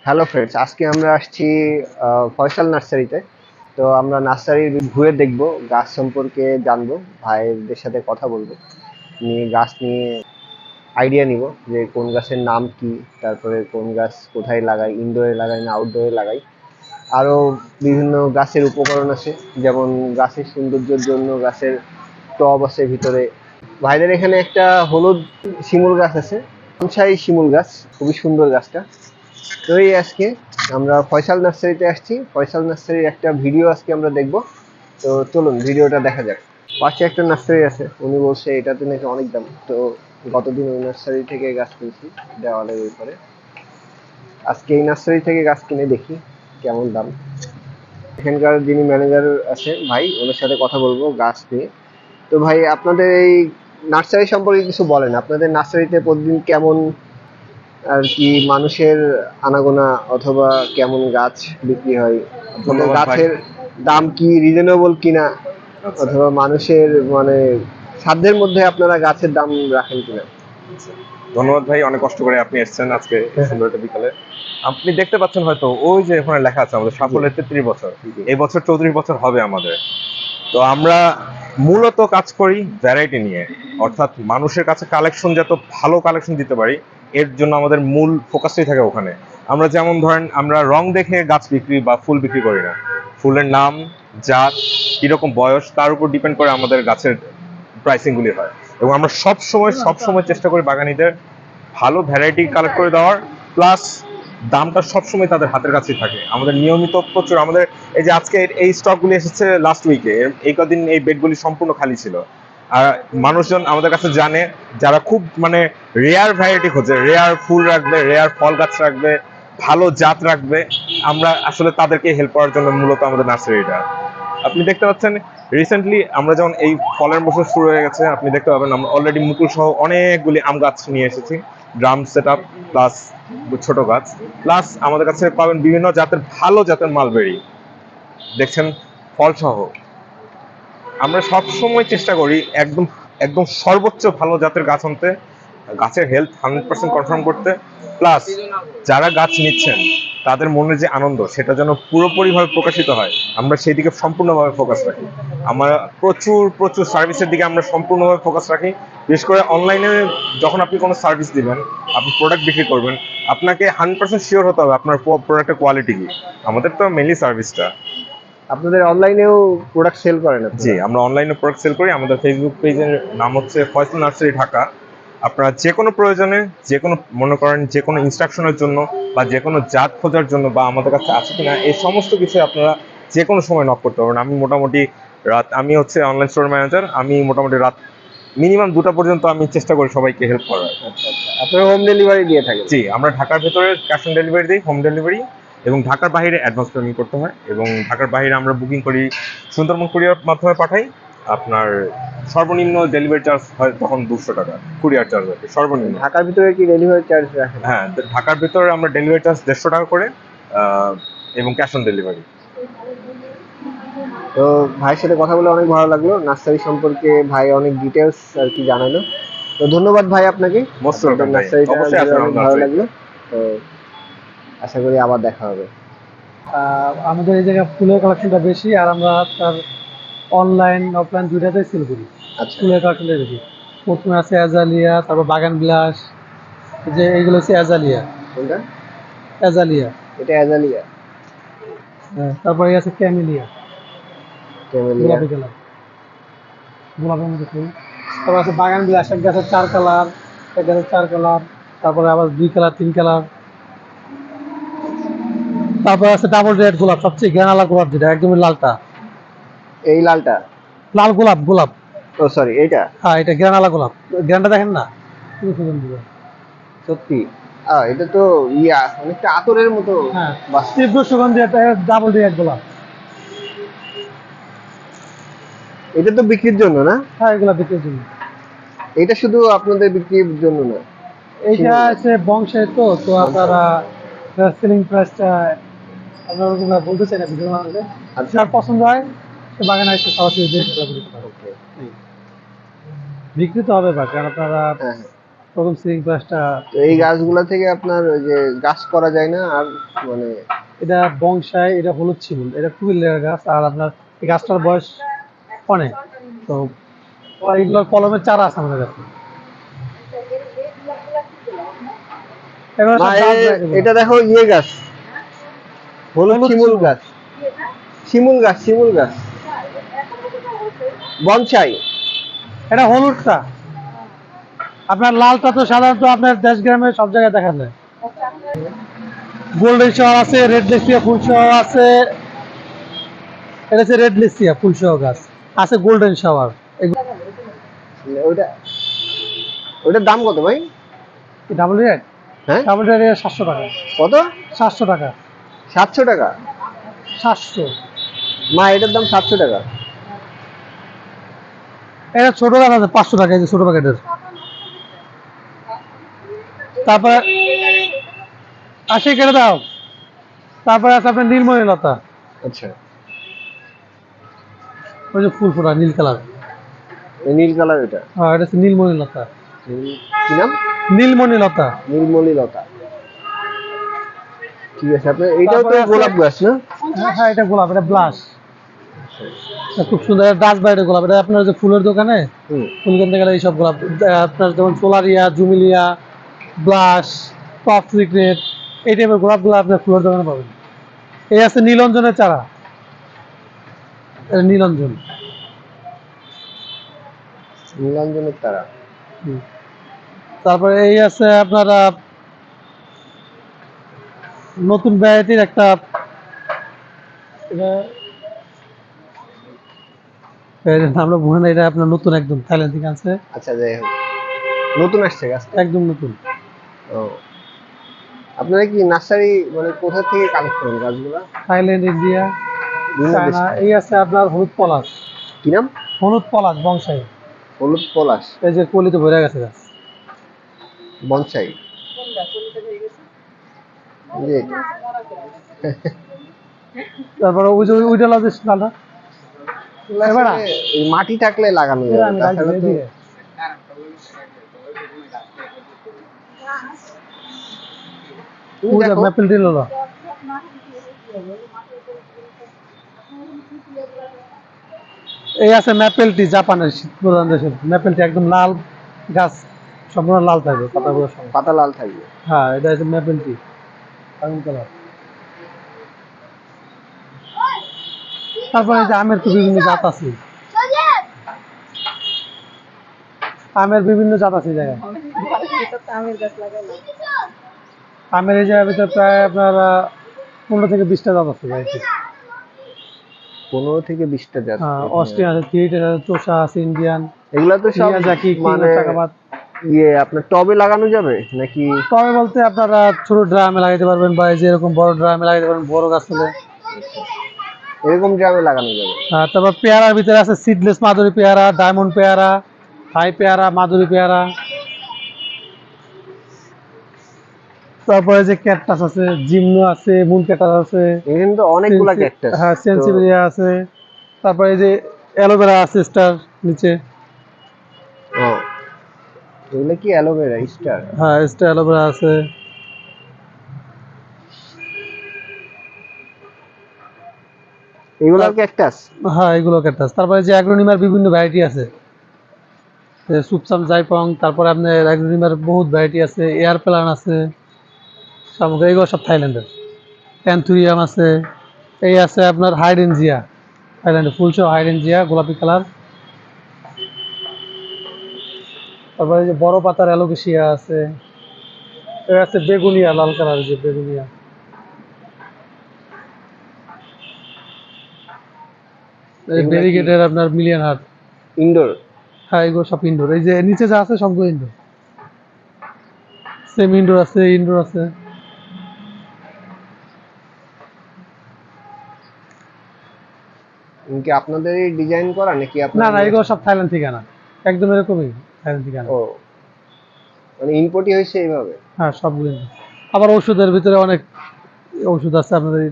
Hello friends, আজকে আমরা আসছি ফয়সাল নার্সারিতে। তো আমরা নার্সারির ঘুরে দেখব, গাছ সম্পর্কে জানবো, ভাইদের সাথে কথা বলবো, নিয়ে গাছ নিয়ে আইডিয়া নিব যে কোন গাছের নাম কি, তারপরে কোন গাছ কোথায় লাগাই, ইনডোরে লাগাই না আউটডোরে লাগাই। আরও বিভিন্ন গাছের উপকরণ আছে, যেমন গাছের সৌন্দর্যের জন্য গাছের টব আছে ভিতরে। ভাইদের এখানে একটা হলুদ শিমুল গাছ আছে, ছাই শিমুল গাছ, খুবই সুন্দর গাছটা। তো এই আজকে আমরা ফয়সাল নার্সারিতে আসছি, ফয়সাল নার্সারির একটা ভিডিও আজকে আমরা দেখব। তো চলুন ভিডিওটা দেখা যাক। পাশে একটা নার্সারি আছে, উনি বলছে এটাতে নাকি অনেক দাম। তো গতদিন ওই নার্সারি থেকে গাছ কিনছি দেওয়ালের উপরে, আজকে এই নার্সারি থেকে গাছ কিনে দেখি কেমন দাম। এখানকার যিনি ম্যানেজার আছে ভাই, ওনার সাথে কথা বলবো গাছ নিয়ে। তো ভাই, আপনাদের এই নার্সারি সম্পর্কে কিছু বলেন। আপনাদের নার্সারিতে প্রতিদিন কেমন আর কি মানুষের আনাগোনা, অথবা কেমন গাছ বিক্রি হয়, আপনাদের গাছের দাম কি রিজনেবল কিনা, অথবা মানুষের মানে সাধ্যের মধ্যে আপনারা গাছের দাম রাখেন কিনা। ধন্যবাদ ভাই, অনেক কষ্ট করে আপনি এসেছেন আজকে সুন্দর একটা বিকালে। আপনি দেখতে পাচ্ছেন হয়তো ওই যে ওখানে লেখা আছে আমাদের সাফল্যের 33 বছর, এই বছর 34 বছর হবে আমাদের। তো আমরা মূলত কাজ করি ভ্যারাইটি নিয়ে, অর্থাৎ মানুষের কাছে কালেকশন যত ভালো কালেকশন দিতে পারি, এর জন্য আমাদের মূল ফোকাসটাই থাকে ওখানে। আমরা যেমন ধরেন, আমরা রং দেখে গাছ বিক্রি বা ফুল বিক্রি করি না। ফুলের নাম, জাত, কিরকম বয়স, তার উপর ডিপেন্ড করে আমাদের গাছের প্রাইসিংগুলি হয়। এবং আমরা সবসময় চেষ্টা করি বাগানীদের ভালো ভ্যারাইটি কালেক্ট করে দেওয়ার, প্লাস দামটা সবসময় তাদের হাতের কাছেই থাকে। আমাদের নিয়মিত প্রচুর, আমাদের এই যে আজকে এই স্টকগুলি এসেছে লাস্ট উইকে, এই কদিন এই বেডগুলি সম্পূর্ণ খালি ছিল। আর মানুষজন আমাদের কাছে জানে, যারা খুব মানে রেয়ার ভ্যারাইটি খোঁজে, রেয়ার ফুল রাখবে, রেয়ার ফল গাছ রাখবে, ভালো জাত রাখবে, আমরা আসলে তাদেরকে হেল্প করার জন্য মূলত আমাদের নার্সারিটা। আপনি দেখতে পাচ্ছেন রিসেন্টলি আমরা যখন এই ফলের মৌসুম শুরু হয়ে গেছে, আপনি দেখতে পাবেন আমরা অলরেডি মুকুল সহ অনেকগুলি আম গাছ নিয়ে এসেছি, ড্রাম সেট আপ প্লাস ছোট গাছ, প্লাস আমাদের কাছে পাবেন বিভিন্ন জাতের ভালো জাতের মালবেরি দেখছেন, ফল সহ। আমরা সবসময় চেষ্টা করি একদম একদম সর্বোচ্চ ভালো জাতের গাছ আনতে, গাছের হেলথ 100% কনফার্ম করতে, প্লাস যারা গাছ নিচ্ছেন তাদের মনে যে আনন্দ, সেটা যেন পুরোপুরিভাবে প্রকাশিত হয়, আমরা সেই দিকে সম্পূর্ণভাবে ফোকাস রাখি। আমরা প্রচুর সার্ভিসের দিকে আমরা সম্পূর্ণভাবে ফোকাস রাখি। বিশেষ করে অনলাইনে যখন আপনি কোনো সার্ভিস দিবেন, আপনি প্রোডাক্ট বিক্রি করবেন, আপনাকে 100% শিওর হতে হবে আপনার প্রোডাক্টের কোয়ালিটি কি। আমাদের তো মেনলি সার্ভিসটা। আপনাদের অনলাইনেও প্রোডাক্ট সেল করেন? জি, আমরা অনলাইনে প্রোডাক্ট সেল করি। আমাদের ফেসবুক পেজের নাম হচ্ছে ফয়সাল নার্সারি ঢাকা। আপনারা যে কোনো প্রয়োজনে, যে কোনো মনে করেন যে কোনো ইনস্ট্রাকশনের জন্য বা যে কোনো জাত খোঁজার জন্য, বা আমাদের কাছে আছে কিনা, এই সমস্ত কিছু আপনারা যে কোনো সময় নক করতে পারবেন। আমি মোটামুটি আমি হচ্ছে অনলাইন স্টোর ম্যানেজার, আমি মোটামুটি রাত মিনিমাম 2টা পর্যন্ত আমি চেষ্টা করি সবাইকে হেল্প করার। আচ্ছা, আপনারা হোম ডেলিভারি দিয়ে থাকেন? জি, আমরা ঢাকার ভেতরে ক্যাশ অন ডেলিভারি দিই, হোম ডেলিভারি, এবং ঢাকার বাইরে অ্যাডভান্স পেমেন্ট করতে হয়। এবং ঢাকার বাইরে আমরা বুকিং করি, সুন্দরবন কুরিয়ার মাধ্যমে পাঠাই। আপনার সর্বনিম্ন ডেলিভারি চার্জ হয় তখন 200 টাকা কুরিয়ার চার্জ আছে সর্বনিম্ন। ঢাকার ভিতরে কি ডেলিভারি চার্জ রাখেন? হ্যাঁ, ঢাকার ভিতরে আমরা ডেলিভারি চার্জ 150 টাকা করে, এবং ক্যাশ অন ডেলিভারি। তো ভাইয়ের সাথে কথা বলে অনেক ভালো লাগলো, নার্সারি সম্পর্কে ভাই অনেক ডিটেলস আর কি জানালো। তো ধন্যবাদ ভাই আপনাকে, মোস্ট ওয়েলকাম ভাই, অবশ্যই আসবেন আমাদের ভালো লাগলো। তো আশা করি আবার দেখা হবে। আমাদের এই জায়গায় ফুলের কালেকশনটা বেশি, আর আমরা তার অনলাইন অফলাইন দুইটাতেই সেল করি। আচ্ছা, ফুলের কালেকশনটা বেশি। প্রথমে আছে অ্যাজালিয়া, তারপর বাগান বিলাস, যে এইগুলো হচ্ছে অ্যাজালিয়া। কোনটা? অ্যাজালিয়া। এটা অ্যাজালিয়া। হ্যাঁ, তারপরে আছে ক্যামেলিয়া, ক্যামেলিয়া, গোলাপি কালার, গোলাপের মধ্যে ফুল। তারপর আছে বাগান বিলাস, এক গাছের 4 কালার, এক গাছের 4 কালার, তারপরে আবার 2 কালার 3 কালার। তারপর আছে ডাবল রেড গোলাপ, সবচেয়ে গ্রানালা গোলাপ, যেটা একদমই লালটা। এই লালটা? লাল গোলাপ, গোলাপ। ও সরি, এইটা? হ্যাঁ, এটা গ্রানালা গোলাপ। গ্রানটা দেখেন না, খুবই সুগন্ধি। সত্যি? এটা তো অনেকটা আতরের মতো। হ্যাঁ, তীব্র সুগন্ধি, এটা ডাবল রেড গোলাপ। এটা তো বিক্রির জন্য না? হ্যাঁ, এগুলা বিক্রির জন্য। এটা শুধু আপনাদের বিক্রির জন্য না? এইটা আছে বংশের, তো আপনারা সেলিং প্রাইসটা আপনারা ওরকম বলতে চাই না ভিডিওর মাধ্যমে। যার পছন্দ হয় সে বাগানে এসে সরাসরি দেখতে পারে। বিক্রি তো হবে, কারণ আপনারা প্রথম সিলিং প্রাইসটা। তো এই গাছগুলা থেকে আপনার ওই যে গাছ করা যায় না আর, মানে এটা বংশাই, এটা হলুদ শিমুল, এটা খুবই লেয়ার গাছ। আর আপনার এই গাছটার বয়স অনেক, তো এইগুলোর কলমের চারা আছে আমাদের কাছে। এবার মা সব গাছ বাইরে এটা দেখো ইয়ে গাছ, হলুদ হলুদ শিমুল শিমুল। গাছ, শিমুল গাছ, শিমুল গাছ, বনসাই। এটা হলুদটা, আপনার লালটা তো সাধারণত আপনার দেশ গ্রামে সব জায়গায় দেখা যায়। গোল্ডেন শাওয়ার আছে, রেড লিস্টিয়া ফুল সহ আছে। এটা হচ্ছে রেড লিস্টিয়া ফুল সহ গাছ আছে, গোল্ডেন শাওয়ার। ওইটা, ওইটার দাম কত ভাই? ডাবল রেড, হ্যাঁ, ডাবল রেড 700 টাকা। কত? 700 টাকা। 700 টাকা? 700। মা এটার দাম 700 টাকা? এটা ছোট গাছ আছে 500 টাকা, এই যে ছোট প্যাকেটের। তারপরে কেটে দাও। তারপরে আছে আপনার নীলমণি লতা, আচ্ছা, ওই যে ফুল ফোটা নীল কালার। এই নীল কালার এটা? হ্যাঁ, এটা হচ্ছে নীলমণি লতা। কি নাম? নীলমণি লতা। নীলমণি লতা। ঠিক আছে, আপনার এইটাও তো তারপরে আছে- গোলাপ গাছ না? হ্যাঁ, এটা গোলাপ, এটা ব্লাশ। খুব সুন্দর ডাচ বাইরে গোলাপ। এটা আপনার যে ফুলের দোকানে হুম। ফুল কিনতে গেলে এইসব গোলাপ, আপনার যেমন সোলারিয়া, জুমিলিয়া, ব্লাশ, টপ সিক্রেট, এই টাইপের গোলাপগুলো আপনার ফুলের দোকানে পাবেন। এই আছে নীলঞ্জনের চারা, এটা নীলঞ্জন। নীলাঞ্জনের তারা। হুম। তারপরে এই আছে আপনার নতুন ভ্যারাইটির একটা, এটার নামটা মনে নাই, এটা আপনার নতুন একদম থাইল্যান্ড থেকে আছে, আচ্ছা, যাই হোক, নতুন আসছে গাছটা? একদম নতুন। ও, আপনারা কি নার্সারি মানে কোথা থেকে কালেক্ট করেন গাছগুলা? থাইল্যান্ড, ইন্ডিয়া, বিভিন্ন দেশ চায়না। থেকে? এই আছে আপনার হলুদ পলাশ। কি নাম? হলুদ পলাশ বংশাই। হলুদ পলাশ, এই যে কলিতে ভরে গেছে গাছ। বনসাই। জি। তারপরে ওই যে ওইটা লাগাচ্ছিস লালটা, এবার আসলে এই মাটি থাকলে লাগানো যাবে, আমি তাছাড়া তো। তুমি দেখো। ম্যাপেল ডিল হলো। এই আছে ম্যাপেল টি, জাপানের শীত প্রধান দেশের ম্যাপেল টি, একদম লাল গাছ, সম্পূর্ণ লাল থাকবে পাতাগুলো সঙ্গে। পাতা লাল থাকবে। হ্যাঁ, এটা হচ্ছে ম্যাপেল টি, আগুন কালার। তারপরে এই যে আমের তো বিভিন্ন জাত আছে, আমের বিভিন্ন জাত আছে এই জায়গায়। আমের এই জায়গার ভিতরে প্রায় আপনার 15 থেকে 20টা জাত আছে ভাই। 15 থেকে 20টা জাত অস্ট্রিয়ান আছে, থিয়েটার আছে, চোষা আছে, ইন্ডিয়ান, এগুলা তো সব মিয়াজাকি, মানে চাকাবাদ। ইয়ে আপনার টবে লাগানো যাবে নাকি? টবে বলতে আপনারা ছোট ড্রামে লাগাইতে পারবেন, বা এই যে এরকম বড় ড্রামে লাগাইতে পারবেন, বড় গাছ হলে। এরকম ড্রামে লাগানো যাবে? তারপর পেয়ারার ভিতরে আছে সিডলেস মাধুরী পেয়ারা, ডায়মন্ড পেয়ারা, হাই পেয়ারা, মাধুরী পেয়ারা। তারপরে যে ক্যাকটাস আছে, জিমনো আছে, মুন ক্যাকটাস আছে, এখানে তো অনেকগুলা ক্যাকটাস। হ্যাঁ, সেন্সিভিলিয়া আছে। তারপরে এই যে অ্যালোভেরা আছে স্টার নিচে। ও, এগুলো কি অ্যালোভেরা স্টার? হ্যাঁ, স্টার অ্যালোভেরা আছে। এগুলা ক্যাকটাস? হ্যাঁ, এগুলো ক্যাকটাস। তারপরে যে অ্যাগ্রোনিমার বিভিন্ন ভ্যারাইটি আছে, সুপসাম, জাইপং। তারপরে আপনার অ্যাগ্রোনিমার বহুত ভ্যারাইটি আছে, এয়ার প্ল্যান আছে, সামগ্রী এগুলো সব থাইল্যান্ডের। অ্যান্থুরিয়াম আছে। এই আছে আপনার হাইডেনজিয়া, থাইল্যান্ডের ফুলসহ হাইডেনজিয়া, গোলাপি কালার। তারপরে যে বড় পাতার অ্যালোকেশিয়া আছে। এটা আছে বেগুনিয়া, লাল কালার, যে বেগুনিয়া। ডেডিকেটেড আপনার মিলিয়ন হার্ট। ইনডোর? হ্যাঁ, এগুলো সব ইনডোর। এই যে নিচে যা আছে সবগুলো ইনডোর। সেমি ইনডোর আছে, ইনডোর আছে। কি আপনাদেরই ডিজাইন করা নাকি না আপনারা? না, এগুলো সব থাইল্যান্ড থেকে আনা, একদম এরকমই থাইল্যান্ড থেকে আনা। ও, মানে ইম্পোর্টই হয়েছে এইভাবে? হ্যাঁ, সবগুলো import। আবার ওষুধের ভিতরে অনেক ওষুধ আছে আপনাদের,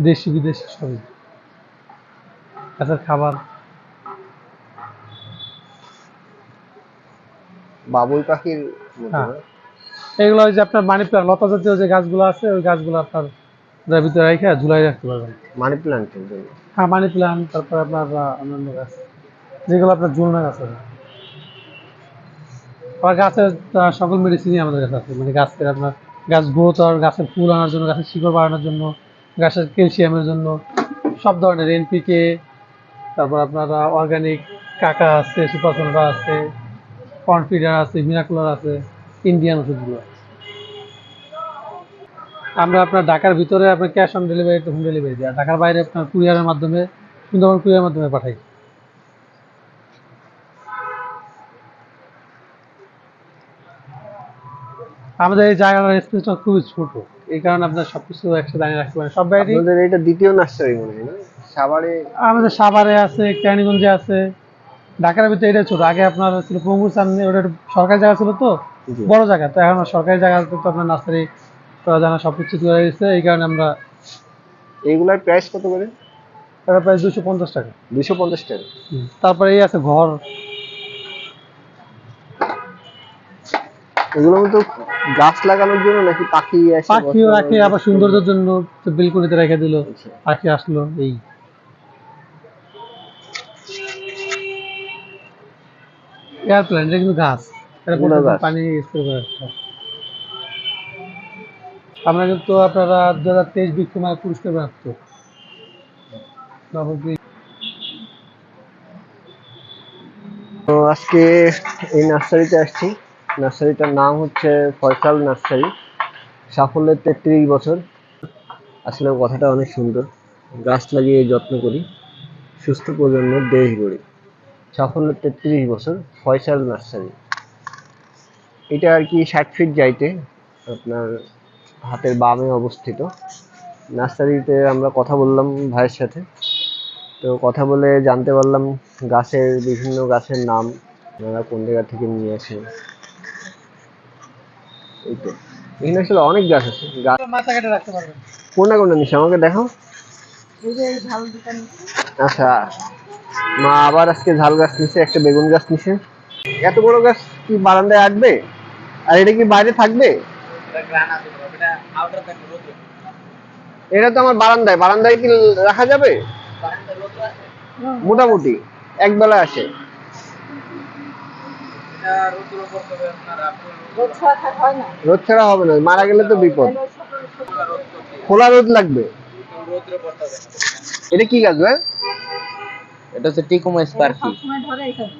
দেশি বিদেশি সবই, গাছের খাবার। বাবুই পাখির মতো হ্যাঁ। না? এগুলো ওই যে আপনার মানি প্ল্যান্ট, লতা জাতীয় যে গাছগুলো আছে ওই গাছগুলো আপনার ওটার ভিতরে রেখে ঝুলাই রাখতে পারবেন। মানি প্ল্যান্টের জন্য। হ্যাঁ, মানি প্ল্যান্ট, তারপর আপনার অন্যান্য গাছ যেগুলো আপনার ঝুলনা গাছ আছে। আবার গাছের সকল মেডিসিনই আমাদের কাছে আছে, মানে গাছের আপনার গাছ গ্রোথ আর গাছের ফুল আনার জন্য, গাছের শিকড় বাড়ানোর জন্য, গাছের ক্যালসিয়ামের জন্য সব ধরনের এনপিকে, তারপর আপনার অর্গানিক কাকা আছে, সুপারসোনাটা আছে, কনফিডার আছে, মিরাকুলার আছে, ইন্ডিয়ান ওষুধগুলো। আমরা আপনার ঢাকার ভিতরে আপনার cash on delivery, home delivery দিই, আর ঢাকার বাইরে আপনার কুরিয়ারের মাধ্যমে, সুন্দরবন কুরিয়ারের মাধ্যমে পাঠাই। আমাদের এই জায়গাটার স্পেসটা খুবই ছোট, এই কারণে আপনার সবকিছু একসাথে আনিয়ে রাখতে পারেন, সব ভ্যারাইটি। আপনাদের এটা দ্বিতীয় নার্সারি মনে হয় না? সাভারে? আমাদের সাভারে আছে, কেরানীগঞ্জে আছে, ঢাকার ভিতরে এটা ছোট। আগে আপনার ছিল পঙ্গুর সামনে, ওটা একটু সরকারি জায়গা ছিল তো, জি। বড় জায়গা, তো এখন সরকারি জায়গাতে তো আপনার নার্সারি করা জানা সবকিছু করে দিচ্ছে, এই কারণে আমরা এইগুলার প্রাইস কত করে? এটা প্রায় 250 টাকা। 250 টাকা? তারপরে এই আছে ঘর, এগুলো তো গাছ লাগানোর জন্য নাকি পাখি এসে পাখিও বসে? রাখে, আবার সৌন্দর্যের জন্য বেলকনিতে রেখে দিল, আচ্ছা। পাখি আসলো। এই এয়ার প্ল্যান্ট, এটা কিন্তু গাছ, এটা এগুলো প্রত্যেকদিন গাছ। পানি স্প্রে করে রাখতে হয়। আমরা কিন্তু আপনারা 2023 বৃক্ষমেলা পুরস্কার প্রাপ্ত। তো আজকে এই নার্সারিতে আসছি। নার্সারিটার নাম হচ্ছে ফয়সাল নার্সারি। সাফল্যের 33 বছর। আসলে কথাটা অনেক সুন্দর। গাছ লাগিয়ে যত্ন করি, সুস্থ প্রজন্মের দেশ গড়ি। সাফল্যের 33 বছর, ফয়সাল নার্সারি। এটা আর কি 60 ফিট যাইতে আপনার হাতের বামে অবস্থিত। নার্সারিতে আমরা কথা বললাম ভাইয়ের সাথে। তো কথা বলে জানতে পারলাম বিভিন্ন গাছের নাম, ওনারা কোন জায়গা থেকে নিয়ে আসে। এই তো এখানে আসলে অনেক গাছ আছে। মাথা কেটে রাখতে পারবেন। কোনটা কোনটা নিচ্ছে আমাকে দেখাও। আচ্ছা, মা আবার আজকে ঝাল গাছ নিছে, একটা বেগুন গাছ নিছে। এত বড় গাছ কি বারান্দায় আটবে? আর এটা কি বাইরে থাকবে? এটা তো আমার বারান্দায়, বারান্দায় কি রাখা যাবে? মোটামুটি এক বেলা আসে। রোদ ছাড়া হবে না, মারা গেলে তো বিপদ। খোলা রোদ লাগবে। এটা কি গাছ ভাই? এটা হচ্ছে টিকোমা স্পার্কি,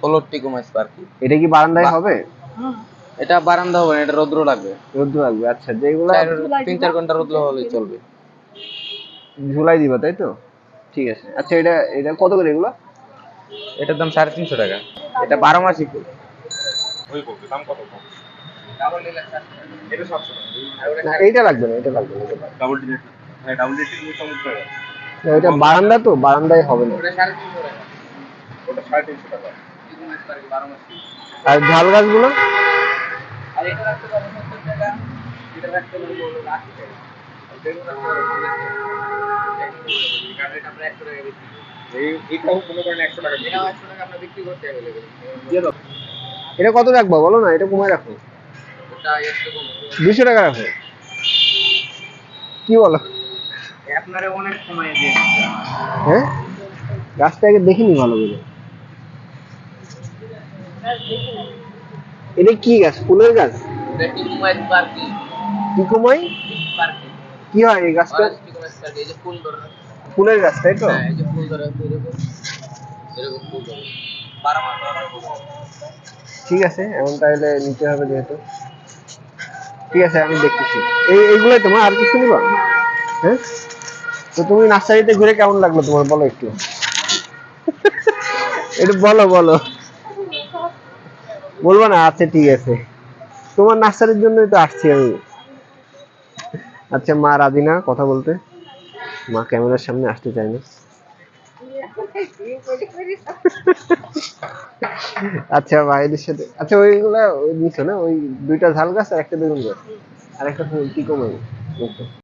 হলুদ টিকোমা স্পার্কি। এটা কি বারান্দায় হবে? এটা বারান্দা হবে না, এটা রৌদ্র লাগবে, রোদ লাগবে। আচ্ছা, যেগুলা 3-4 ঘন্টা রৌদ্র হলেই চলবে। ঝুলাই দিবা তাই তো? ঠিক আছে। আচ্ছা, এটা এটা কত করে এগুলা? এটার দাম 350 টাকা। এটা 12 মাসই ফুল। দাম কত? এটা 700 টাকা। না, এইটা লাগবে না, এটা লাগবে না, এটা লাগবে ডাবল ডিট। হ্যাঁ, ডাবল ডিট নিয়ে চমৎকার। না। এটা বারান্দা তো, বারান্দায় হবে না। ওটা 350 টাকা। ওটা 350 টাকা। টিকোমা স্পার্কি 12 মাসি। আর ঝাল গাছগুলো? আর এটা রাখতে পারো 70 টাকা, এটা রাখতে পারো 80 টাকা। আর বেগুন রাখতে পারো 40 টাকা। এই কার্ডটা আমরা 100 টাকা বিক্রি করি। এইটাও মনে করেন 100 টাকা। এটাও 100 টাকা আমরা বিক্রি করতে अवेलेबल। দিয়ে দাও। এটা কত রাখবো বলো না, এটা কমায় রাখো। এটা একটু কম। 200 টাকা রাখো। কি বলো? আপনারে অনেক সময় দিয়ে হ্যাঁ, গাছটাকে দেখিনি ভালো করে। এটা কি গাছ? ফুলের গাছ? এটা টিকোমা স্পার্কি। টিকোময়? স্পার্কি। কি হয় এই গাছটা? অরেঞ্জ টিকোমা স্পার্কি, এই যে ফুল ধরে। ফুলের গাছ তাই তো? হ্যাঁ, এই যে ফুল ধরে এরকম, এরকম ফুল ধরে 12 মাস ধরে। ঠিক আছে, এখন তাহলে নিতে হবে যেহেতু। ঠিক আছে, আমি দেখতেছি। এইগুলোই তোমার, আর কিছু নিবা? হ্যাঁ, তো তুমি নার্সারিতে ঘুরে কেমন লাগলো তোমার, বলো একটু। একটু বলো বলো। বলবো না? আচ্ছা ঠিক আছে, তোমার নার্সারির জন্যই তো আসছি আমি। আচ্ছা, মা রাজি না কথা বলতে, মা ক্যামেরার সামনে আসতে চায় না। আচ্ছা, ভাইদের সাথে। আচ্ছা, ওইগুলা নিছো না? ওই দুইটা ঝাল গাছ আর একটা বেগুন গাছ আর একটা ফুল কি কমাই?